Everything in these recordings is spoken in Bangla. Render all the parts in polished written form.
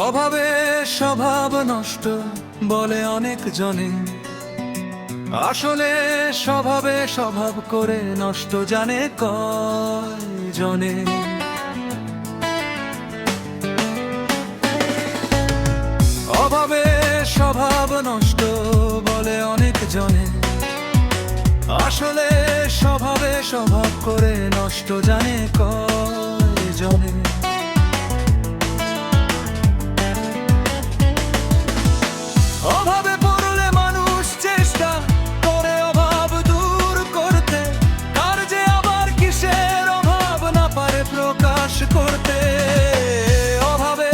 অভাবে স্বভাব নষ্ট বলে অনেক জনে, আসলে স্বভাবে স্বভাব করে নষ্ট জানে কয়জনে। অভাবে স্বভাব নষ্ট বলে অনেক জনে, আসলে স্বভাবে স্বভাব করে নষ্ট জানে কয়জনে। অভাবে পড়লে মানুষ চেষ্টা করে অভাব দূর করতে, কার যে আবার কিসের অভাব না পারে প্রকাশ করতে। অভাবে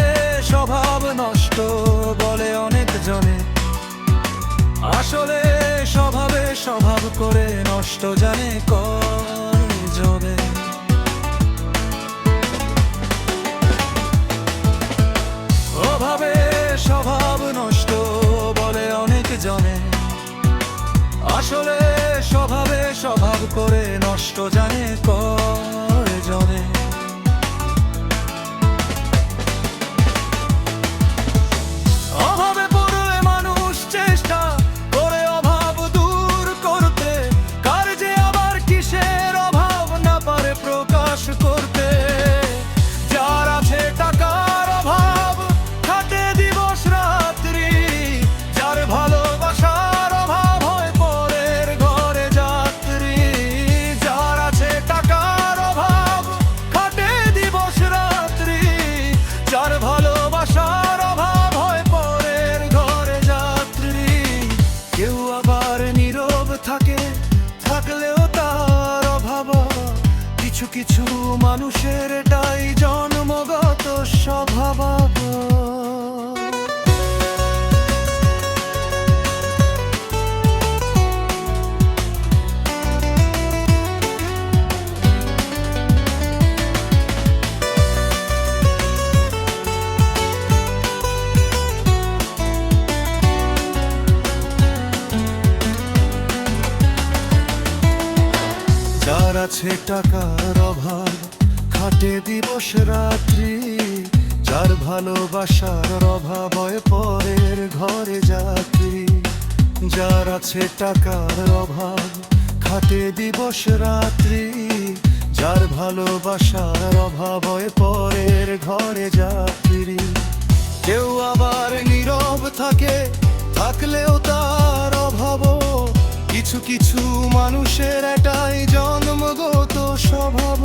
স্বভাব নষ্ট বলে অনেক জনে, আসলে স্বভাবে স্বভাব করে নষ্ট জানে কয়জনে। অভাবে স্বভাব নষ্ট বলে অনেক জনে, আসলে স্বভাবে স্বভাব করে নষ্ট জানে কয়জনে। অভাবে পড়লে মানুষ চেষ্টা করে অভাব দূর করতে, কার যে আবার কিসের অভাব না পারে প্রকাশ করতে। যার আছে টাকার অভাব খাটে দিবস রাত্রি, যার ভালোবাসার অভাব হয় পরের ঘরে যাত্রী। যার আছে টাকার অভাব খাটে দিবস রাত্রি, যার ভালোবাসার অভাব হয় পরের ঘরে যাত্রী। কেউ আবার নীরব থাকে, থাকলেও তার অভাব। কিছু কিছু মানুষের এটাই জন্মগত স্বভাব। যার আছে টাকার অভাব খাটে দিবস রাত্রি, যার ভালোবাসার অভাব হয় পরের ঘরে যাত্রী। যার আছে টাকার অভাব খাটে দিবস রাত্রি, যার ভালোবাসার অভাব হয় পরের ঘরে যাত্রী। কেউ আবার নীরব থাকে, থাকলেও তার অভাব। কিছু কিছু মানুষের এটাই জন্মগত স্বভাব।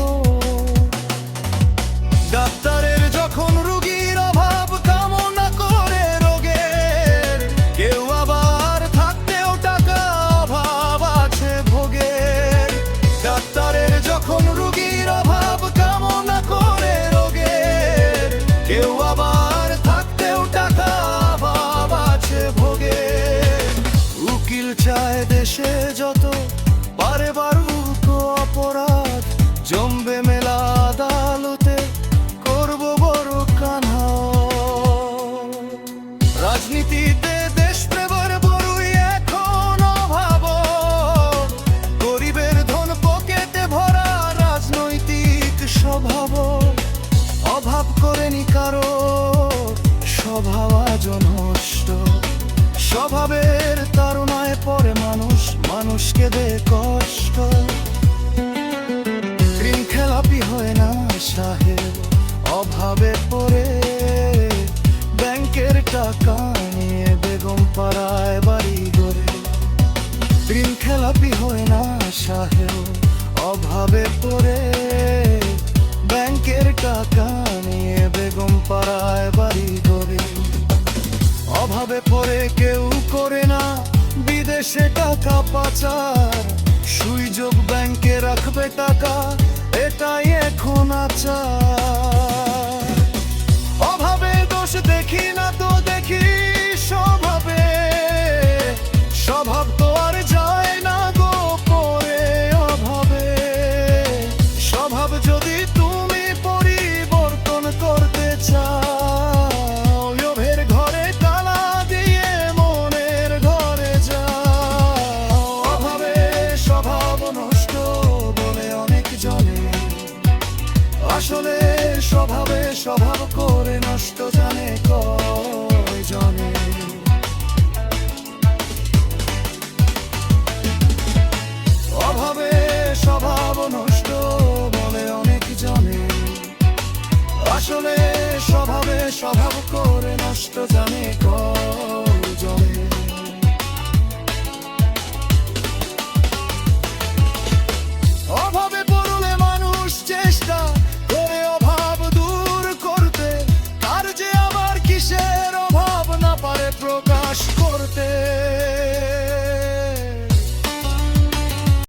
ডাক্তারের যখন রোগীর অভাব কামনা করে রোগের, কেউ আবার থাকতেও টাকা অভাব আছে ভোগের। ডাক্তারের যখন রোগীর অভাব কামনা করে রোগের, কেউ আবার থাকতেও টাকা অভাব আছে ভোগের। উকিল চায় দেশে যত পারে বারুক অপরাধ, জমবে মেলা আদালতে করব বড় কানা। রাজনীতিতে দেশ প্রেমের বড়ই এখন অভাব, গরিবের ধন পকেটে ভরা রাজনৈতিক স্বভাব। অভাব করেনি কারো স্বভাব আজ নষ্ট, স্বভাবের তাড়নায় পড়ে মানুষ, মানুষকে দে কষ্ট। ঋণ খেলাপি হয় না সাহেব অভাবে পড়ে, ব্যাংকের টাকা নিয়ে বেগম পাড়ায় বাড়ি গড়ে। ঋণ খেলাপি হয় না সাহেব অভাবে পড়ে, ব্যাংকের টাকা নিয়ে বেগম পাড়ায় বাড়ি গড়ে। অভাবে পড়ে কেউ করে না বিদেশে টাকা পাচার, সুযোগ ব্যাংকে রাখবে টাকা এটাই এখন আচার। অভাবে দোষ দেখি না তো দেখি স্বভাবে, স্বভাব তো আর যায় না গো পরে অভাবে। স্বভাব যদি তুমি পরিবর্তন করতে চাও, লোভের ঘরে তালা দিয়ে মনের ঘরে যাও। অভাবে স্বভাব নষ্ট বলে অনেক জনে, আসলে আসলে স্বভাবে স্বভাব করে নষ্ট জানে কর